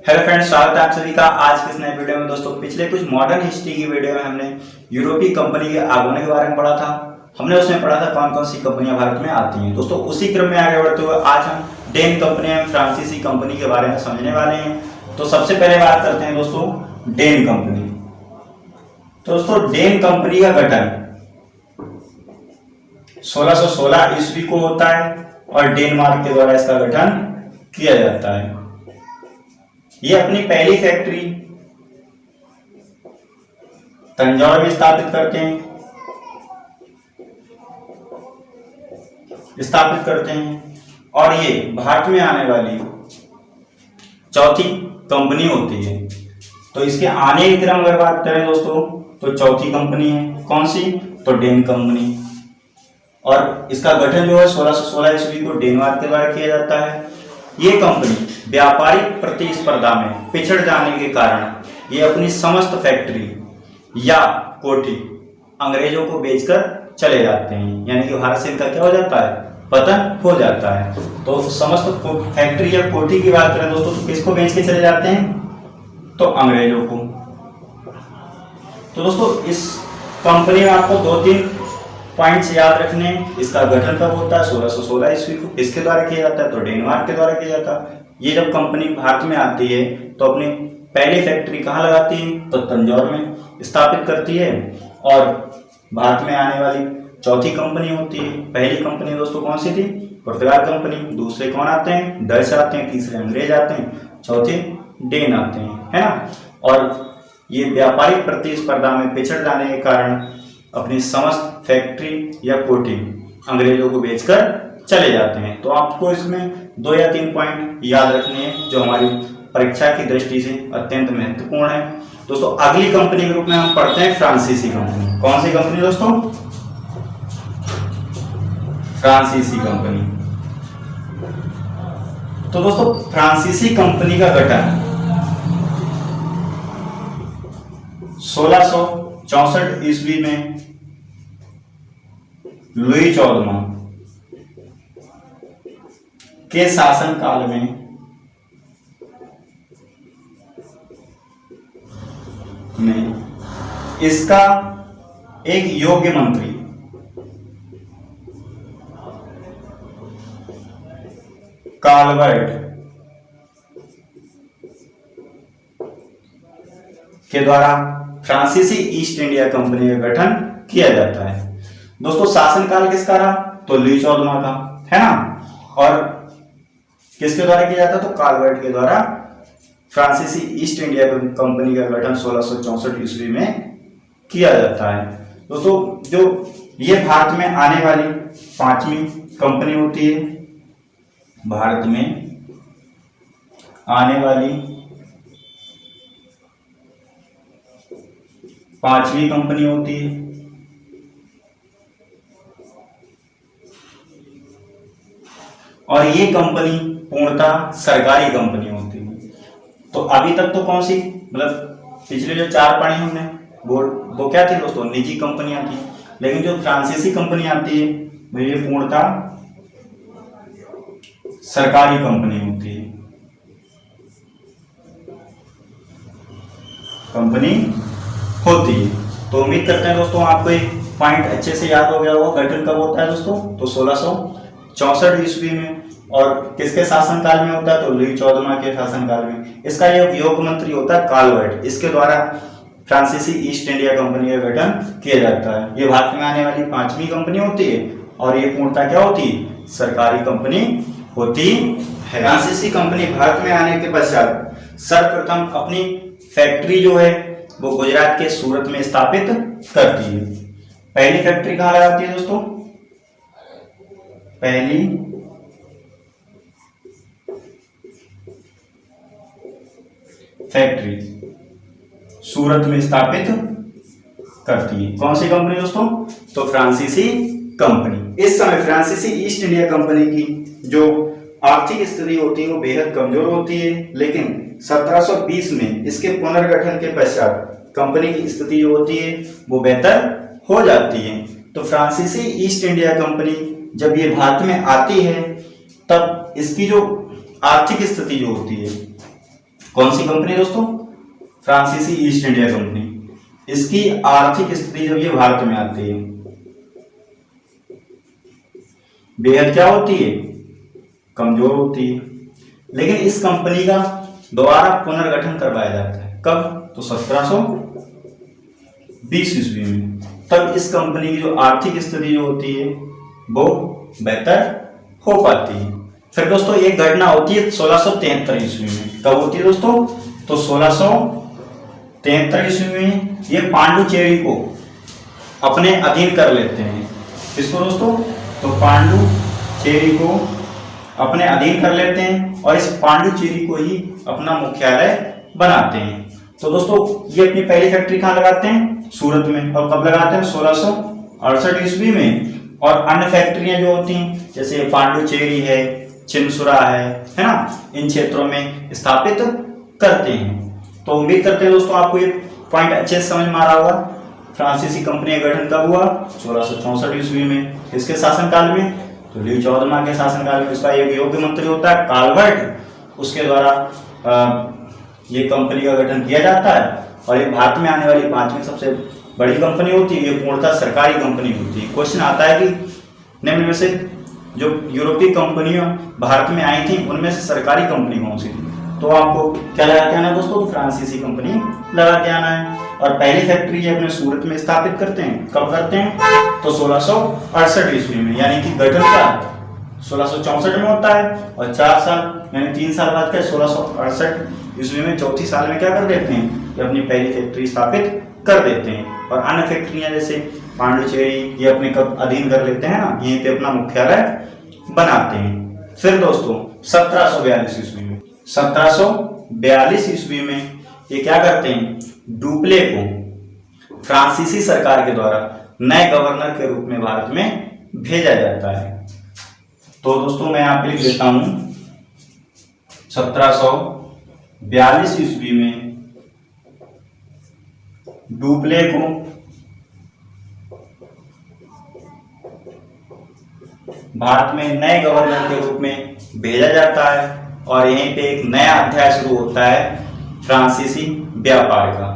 Hello friends, स्वागत है आप सभी का आज के इस नए वीडियो में। दोस्तों, पिछले कुछ मॉडर्न हिस्ट्री की वीडियो में हमने यूरोपीय कंपनी के आगमन के बारे में पढ़ा था। हमने उसमें पढ़ा था कौन कौन सी कंपनियां भारत में आती हैं। दोस्तों, उसी क्रम में आगे बढ़ते हुए आज हम डेन कंपनी एवं फ्रांसीसी कंपनी के बारे में समझने वाले हैं। तो सबसे पहले बात करते हैं दोस्तों डेन कंपनी। तो दोस्तों, डेन कंपनी का गठन 1616 ईस्वी को होता है और डेनमार्क के द्वारा इसका गठन किया जाता है। ये अपनी पहली फैक्ट्री तंजौर में स्थापित करते हैं और ये भारत में आने वाली चौथी कंपनी होती है। तो इसके आने के क्रम अगर बात करें दोस्तों तो चौथी कंपनी है कौन सी, तो डेन कंपनी। और इसका गठन जो है 1616 ईस्वी को डेनमार्क के द्वारा किया जाता है। ये कंपनी व्यापारिक प्रतिस्पर्धा में पिछड़ जाने के कारण ये अपनी समस्त फैक्ट्री या कोठी अंग्रेजों को बेचकर चले जाते हैं, यानी कि भारत से इनका क्या हो जाता है, पतन हो जाता है। तो समस्त फैक्ट्री या कोठी की बात करें दोस्तों तो किसको बेच के चले जाते हैं, तो अंग्रेजों को। तो दोस्तों, इस कंपनी में आपको 2-3 पॉइंट्स याद रखने। इसका गठन कब होता है, 1616 ईस्वी को। किसके द्वारा किया जाता है, तो डेनमार्क के द्वारा किया जाता है। ये जब कंपनी भारत में आती है तो अपनी पहली फैक्ट्री कहाँ लगाती है, तो तंजौर में स्थापित करती है। और भारत में आने वाली चौथी कंपनी होती है। पहली कंपनी दोस्तों कौन सी थी, पुर्तगाल कंपनी। दूसरे कौन आते हैं, डच आते हैं। तीसरे अंग्रेज आते हैं। चौथे डेन आते हैं, है ना। और ये व्यापारिक प्रतिस्पर्धा में पिछड़ जाने के कारण अपनी समस्त फैक्ट्री या कोठी अंग्रेजों को बेचकर चले जाते हैं। तो आपको इसमें 2 या 3 पॉइंट याद रखने हैं जो हमारी परीक्षा की दृष्टि से अत्यंत महत्वपूर्ण है। दोस्तों, अगली कंपनी के रूप में हम पढ़ते हैं फ्रांसीसी कंपनी। कौन सी कंपनी दोस्तों, फ्रांसीसी कंपनी। तो दोस्तों, फ्रांसीसी कंपनी का गठन 1664 ईस्वी में लुई 14वां के शासन काल में इसका एक योग्य मंत्री कालवर्ट के द्वारा फ्रांसीसी ईस्ट इंडिया कंपनी का गठन किया जाता है। दोस्तों, शासनकाल किसका रहा, तो लुई 14वां का, है ना। और किसके द्वारा किया जाता, तो कालवर्ट के द्वारा फ्रांसीसी ईस्ट इंडिया कंपनी का गठन 1664 ईस्वी में किया जाता है। दोस्तों, जो ये भारत में आने वाली 5वीं कंपनी होती है, भारत में आने वाली 5वीं कंपनी होती है। और ये कंपनी पूर्णतः सरकारी कंपनी होती है। तो अभी तक तो कौन सी, मतलब पिछले जो 4 पढ़े हमने वो क्या थी दोस्तों, निजी कंपनियां थी। लेकिन जो फ्रांसीसी कंपनी आती है वो ये पूर्णतः सरकारी कंपनी होती है, तो उम्मीद करते हैं दोस्तों आपको एक पॉइंट अच्छे से याद हो गया होगा। गठन कब होता है दोस्तों, तो 1664 ईस्वी में। और किसके शासनकाल में होता है, तो लुई 14वां के शासनकाल में। इसका योग मंत्री होता है कालवर्ट। इसके द्वारा फ्रांसीसी ईस्ट इंडिया कंपनी का गठन किया जाता है। ये भारत में आने वाली 5वीं कंपनी होती है और ये पूर्णतः क्या होती है, सरकारी कंपनी होती है। फ्रांसीसी कंपनी भारत में आने के पश्चात सर्वप्रथम अपनी फैक्ट्री जो है वो गुजरात के सूरत में स्थापित करती है। पहली फैक्ट्री कहाँ लगाती है दोस्तों, पहली फैक्ट्री सूरत में स्थापित करती है। कौन सी कंपनी दोस्तों, तो फ्रांसीसी कंपनी। इस समय फ्रांसीसी ईस्ट इंडिया कंपनी की जो आर्थिक स्थिति होती है वो बेहद कमजोर होती है। लेकिन 1720 में इसके पुनर्गठन के पश्चात कंपनी की स्थिति जो होती है वो बेहतर हो जाती है। तो फ्रांसीसी ईस्ट इंडिया कंपनी जब ये भारत में आती है तब इसकी जो आर्थिक स्थिति जो होती है कौन सी कंपनी दोस्तों? फ्रांसीसी ईस्ट इंडिया कंपनी। इसकी आर्थिक स्थिति जब ये भारत में आती है बेहद क्या होती है? कमजोर होती है। लेकिन इस कंपनी का दोबारा पुनर्गठन करवाया जाता है। कब? तो 1720 ईस्वी में। तब इस कंपनी की जो आर्थिक स्थिति जो होती है वो बेहतर हो पाती है। फिर दोस्तों एक घटना होती है 1673 ईस्वी में। कब होती है दोस्तों? तो 1673 ईस्वी में ये पांडुचेरी को अपने अधीन कर लेते हैं। किसको दोस्तों? तो पांडुचेरी को अपने अधीन कर लेते हैं और इस पांडुचेरी को ही अपना मुख्यालय बनाते हैं। तो दोस्तों ये अपनी पहली फैक्ट्री कहाँ लगाते हैं? सूरत में। और कब लगाते हैं? 1668 ईस्वी में। और अन्य फैक्ट्रियां जो होती हैं जैसे पांडुचेरी है, चिनसुरा है ना, इन क्षेत्रों में स्थापित करते हैं। तो उम्मीद करते हैं दोस्तों आपको ये पॉइंट अच्छे से समझ में आ रहा होगा। फ्रांसीसी कंपनी का गठन कब हुआ? 1664 ईस्वी में। किसके शासनकाल में? तो ल्यूई XIV के शासनकाल में। इसका एक योग्य मंत्री होता है काल्वर्ट, उसके द्वारा ये कंपनी का गठन किया जाता है। और ये भारत में आने वाली 5वीं सबसे बड़ी कंपनी होती है। ये पूर्णतः सरकारी कंपनी होती है। क्वेश्चन आता है कि निम्न में से जो यूरोपीय कंपनियां भारत में आई थी उनमें से सरकारी कंपनी कौन सी थी? तो आपको क्या लगा के आना है दोस्तों? फ्रांसीसी कंपनी लगा के आना है। और पहली फैक्ट्री ये अपने सूरत में स्थापित करते हैं। कब करते हैं? तो 1668 ईस्वी में। यानी कि गठन का 1664 में होता है और 4 साल यानी 3 साल बाद का 1668 ईस्वी में चौथी साल में क्या कर देते हैं? ये अपनी पहली फैक्ट्री स्थापित कर देते हैं। और अन्य फैक्ट्रियां जैसे पांडुचेरी ये अपने कब अधीन कर लेते हैं ना, यहीं पे अपना मुख्यालय बनाते हैं। फिर दोस्तों 1742 ईस्वी में 1742 ईस्वी में ये क्या करते हैं? डुप्ले को फ्रांसीसी सरकार के द्वारा नए गवर्नर के रूप में भारत में भेजा जाता है। तो दोस्तों मैं यहाँ पे लिख देता हूं 1742 ईस्वी में डुप्ले को भारत में नए गवर्नर के रूप में भेजा जाता है और यहीं पे एक नया अध्याय शुरू होता है फ्रांसीसी व्यापार का।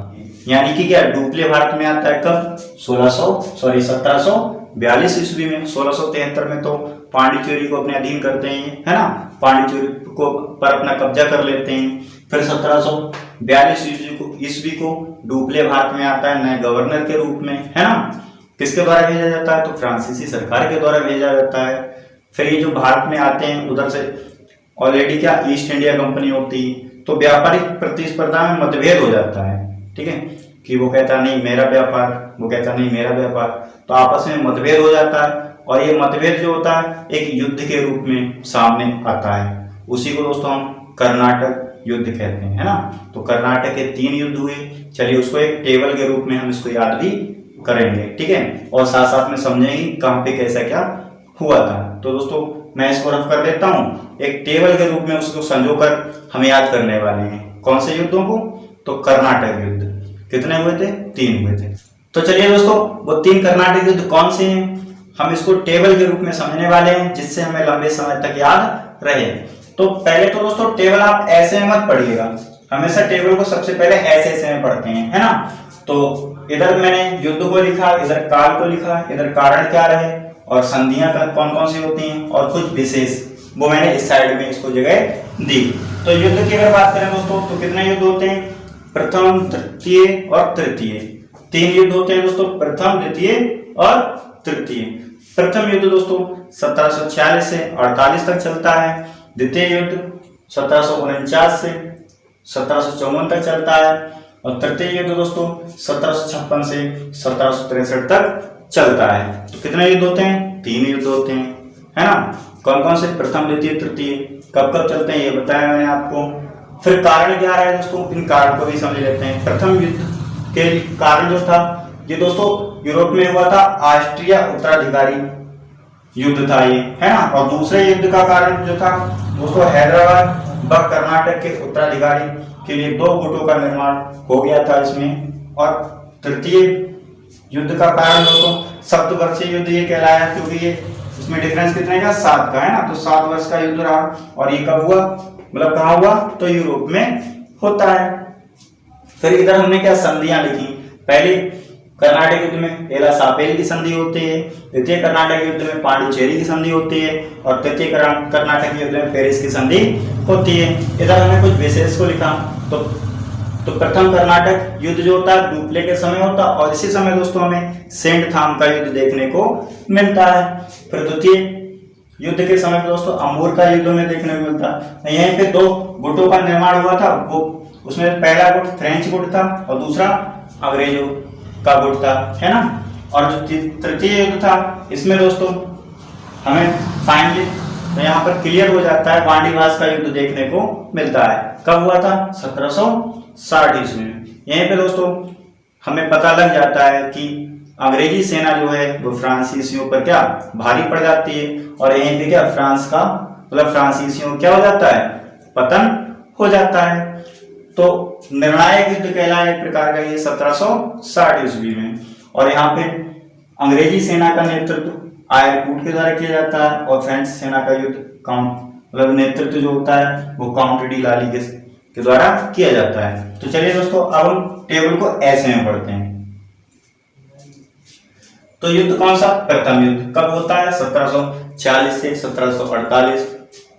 यानी कि क्या डुप्ले भारत में आता है कब? 1742 ईस्वी में। 1673 में तो पांडिचेरी को अपने अधीन करते हैं, है ना, पांडिचेरी को पर अपना कब्जा कर लेते हैं। फिर 1742 ईस्वी को डुप्ले भारत में आता है नए गवर्नर के रूप में, है ना। किसके द्वारा भेजा जाता है? तो फ्रांसीसी सरकार के द्वारा भेजा जाता है। फिर ये जो भारत में आते हैं उधर से ऑलरेडी क्या ईस्ट इंडिया कंपनी होती है, तो व्यापारिक प्रतिस्पर्धा में मतभेद हो जाता है, ठीक है, कि वो कहता नहीं मेरा व्यापार, वो कहता नहीं मेरा व्यापार, तो आपस में मतभेद हो जाता है। और ये मतभेद जो होता है एक युद्ध के रूप में सामने आता है। उसी को दोस्तों हम कर्नाटक युद्ध कहते हैं, है ना। तो कर्नाटक के 3 युद्ध हुए। चलिए उसको एक टेबल के रूप में हम इसको याद भी करेंगे, ठीक है, और साथ साथ में समझेंगे कहाँ पे कैसा क्या हुआ था। तो दोस्तों मैं इसको रफ कर देता हूँ, एक टेबल के रूप में उसको संजोकर हम याद करने वाले हैं। कौन से युद्धों को? तो कर्नाटक युद्ध। कितने हुए थे? 3 हुए थे। तो चलिए दोस्तों वो 3 कर्नाटक युद्ध कौन से हैं हम इसको टेबल के रूप में समझने वाले हैं, जिससे हमें लंबे समय तक याद रहे। तो पहले तो दोस्तों टेबल आप ऐसे में मत पढ़िएगा, हमेशा टेबल को सबसे पहले ऐसे में पढ़ते हैं, है ना। तो इधर मैंने युद्ध को लिखा, इधर काल को लिखा, इधर कारण क्या रहे और संधियां कौन कौन सी होती हैं और कुछ विशेष वो मैंने इस साइड में इसको जगह दी। तो युद्ध की अगर बात करें दोस्तों तो कितने युद्ध होते हैं? प्रथम, द्वितीय और तृतीय। 3 युद्ध होते हैं दोस्तों, प्रथम, द्वितीय और तृतीय। प्रथम युद्ध दोस्तों 1746 से 48 तक चलता है। द्वितीय युद्ध 1749 से 1754 तक चलता है और तृतीय युद्ध दोस्तों 1756 से 1763 तक चलता है। तो कितने युद्ध होते हैं? 3 युद्ध होते हैं, है ना। कौन कौन से? प्रथम, द्वितीय, तृतीय। कब कब चलते हैं ये बताया मैंने आपको। फिर कारण क्या रहा है दोस्तों, इन कारण को भी समझ लेते हैं। प्रथम युद्ध के कारण जो था ये दोस्तों यूरोप में हुआ था, ऑस्ट्रिया उत्तराधिकारी युद्ध था ये, है ना। और दूसरे युद्ध का कारण जो था दोस्तों हैदराबाद व कर्नाटक के उत्तराधिकारी के लिए 2 गुटों का निर्माण हो गया था इसमें। और तृतीय युद्ध का कारण दोस्तों सप्तवर्षीय युद्ध ये कहलाया, क्योंकि ये इसमें डिफरेंस कितने का? 7 का, है ना। तो 7 वर्ष का युद्ध रहा और ये कब हुआ, मतलब कहाँ हुआ? तो यूरोप में होता है। फिर इधर हमने क्या संधियां लिखी, पहले कर्नाटक युद्ध में एला सापेल की संधि होती है, द्वितीय कर्नाटक युद्ध में पांडिचेरी की संधि होती है और तृतीय कर्नाटक युद्ध में पेरिस की संधि होती है। इधर हमने कुछ विशेष को लिखा, तो प्रथम कर्नाटक युद्ध जो होता है डुप्ले के समय होता है और इसी समय दोस्तों हमें सेंट थाम का युद्ध देखने को मिलता है। फिर द्वितीय युद्ध के समय दोस्तों अमूर का युद्ध में देखने को मिलता है। यहीं पे दो गुटों का निर्माण हुआ था, वो उसमें पहला गुट फ्रेंच गुट था और दूसरा अंग्रेजों का गुट था, है ना। और जो तृतीय युद्ध था इसमें दोस्तों हमें फाइनली तो यहाँ पर क्लियर हो जाता है वांडीवास का युद्ध देखने को मिलता है। कब हुआ था? 1760 ईस्वी में। यहीं पे दोस्तों हमें पता लग जाता है कि अंग्रेजी सेना जो है वो फ्रांसीसियों पर क्या भारी पड़ जाती है और यहीं पे क्या फ्रांस का मतलब फ्रांसीसियों क्या हो जाता है, पतन हो जाता है। तो निर्णायक युद्ध कहलाया एक प्रकार का ये 1760 ईस्वी में। और यहाँ पे अंग्रेजी सेना का नेतृत्व आयरकूट के द्वारा किया जाता है और फ्रेंच सेना का युद्ध मतलब नेतृत्व जो होता है वो काउंट डी लाली के द्वारा किया जाता है। तो चलिए दोस्तों अब हम टेबल को ऐसे में पढ़ते हैं। तो युद्ध कौन सा? प्रथम युद्ध कब होता है? 1740 से 1748।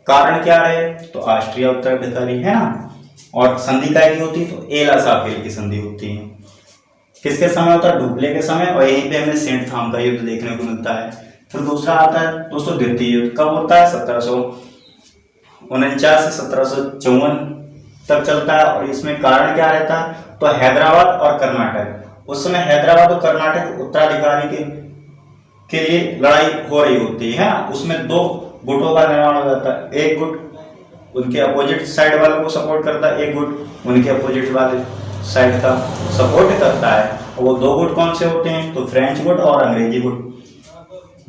कारण क्या रहे? तो ऑस्ट्रिया उत्तराधिकारी, है ना। और संधि काय की होती तो एला सापेल की संधि होती है। किसके समय होता है? डुप्ले के समय और यहीं पे हमें सेंट थाम का युद्ध देखने को मिलता है। फिर दूसरा आता है दोस्तों द्वितीय युद्ध कब होता है? 1749 से 1754 तक चलता है और इसमें कारण क्या रहता है? तो हैदराबाद और कर्नाटक, उस समय हैदराबाद और कर्नाटक उत्तराधिकारी के लिए लड़ाई हो रही होती है ना। उसमें दो गुटों का निर्माण हो जाता है, एक गुट उनके अपोजिट साइड वालों को सपोर्ट करता है, एक गुट उनके अपोजिट वाले साइड का सपोर्ट करता है। और वो दो गुट कौन से होते हैं? तो फ्रेंच गुट और अंग्रेजी गुट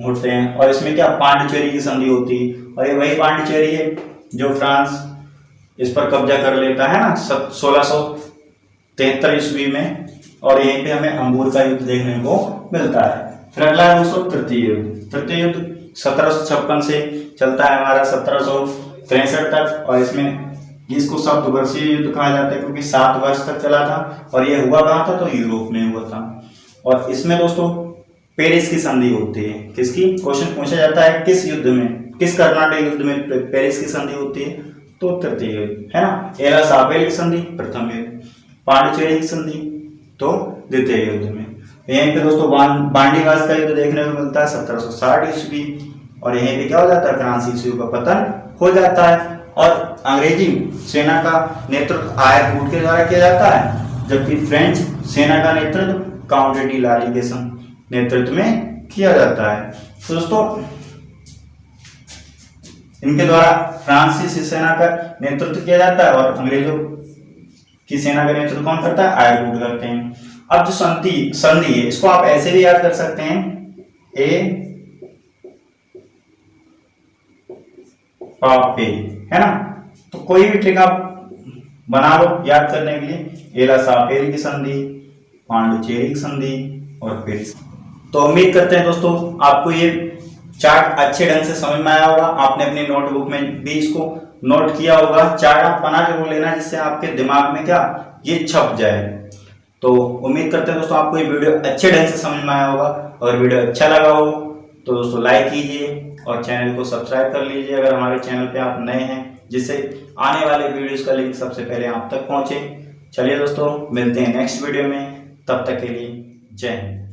होते हैं। और इसमें क्या पांडिचेरी की संधि होती है और ये वही पांडिचेरी है जो फ्रांस इस पर कब्जा कर लेता है ना 1673 ईस्वी में। और यहीं पे हमें अंगूर का युद्ध देखने को मिलता है। फिर अगला है दोस्तों तृतीय युद्ध। तृतीय युद्ध 1756 से चलता है हमारा 1763 तक और इसमें इसको सप्तवर्षीय युद्ध कहा जाता है क्योंकि 7 वर्ष तक चला था और ये हुआ कहाँ था? तो यूरोप में हुआ था। और इसमें दोस्तों पेरिस की संधि होती है। किसकी? क्वेश्चन पूछा जाता है किस युद्ध में, किस कर्नाटक युद्ध में पेरिस की संधि होती है? तो तृतीय युद्ध, है ना। एला सापेल की संधि प्रथम युद्ध, पांडिचेरी की संधि तो द्वितीय युद्ध में। यहीं पे दोस्तों वांडीवास का युद्ध देखने को मिलता है 1760 ईस्वी और यहीं पे क्या हो जाता है? फ्रांसीसियों का पतन हो जाता है और अंग्रेजी सेना का नेतृत्व आयरकूट के द्वारा किया जाता है जबकि फ्रेंच सेना का नेतृत्व काउंट डी लाली के नेतृत्व में किया जाता है। तो दोस्तों इनके द्वारा फ्रांसीसी सेना का नेतृत्व किया जाता है और अंग्रेजों की सेना का नेतृत्व कौन करता है? आयरकूट करते हैं। अब जो संधि है इसको आप ऐसे भी याद कर सकते हैं, ए पापे, है ना। तो कोई भी ट्रिक आप बना लो याद करने के लिए। एला सापेल की संधि, पांडिचेरी की संधि और पेरिस। तो उम्मीद करते हैं दोस्तों आपको ये चार्ट अच्छे ढंग से समझ में आया होगा। आपने अपनी नोटबुक में भी इसको नोट किया होगा। चार्ट आप बना के लेना जिससे आपके दिमाग में क्या ये छप जाए। तो उम्मीद करते हैं दोस्तों आपको ये वीडियो अच्छे ढंग से समझ में आया होगा। अगर वीडियो अच्छा लगा हो तो दोस्तों लाइक कीजिए और चैनल को सब्सक्राइब कर लीजिए अगर हमारे चैनल पे आप नए हैं, जिससे आने वाले वीडियोस का लिंक सबसे पहले आप तक पहुंचे। चलिए दोस्तों मिलते हैं नेक्स्ट वीडियो में, तब तक के लिए जय हिंद।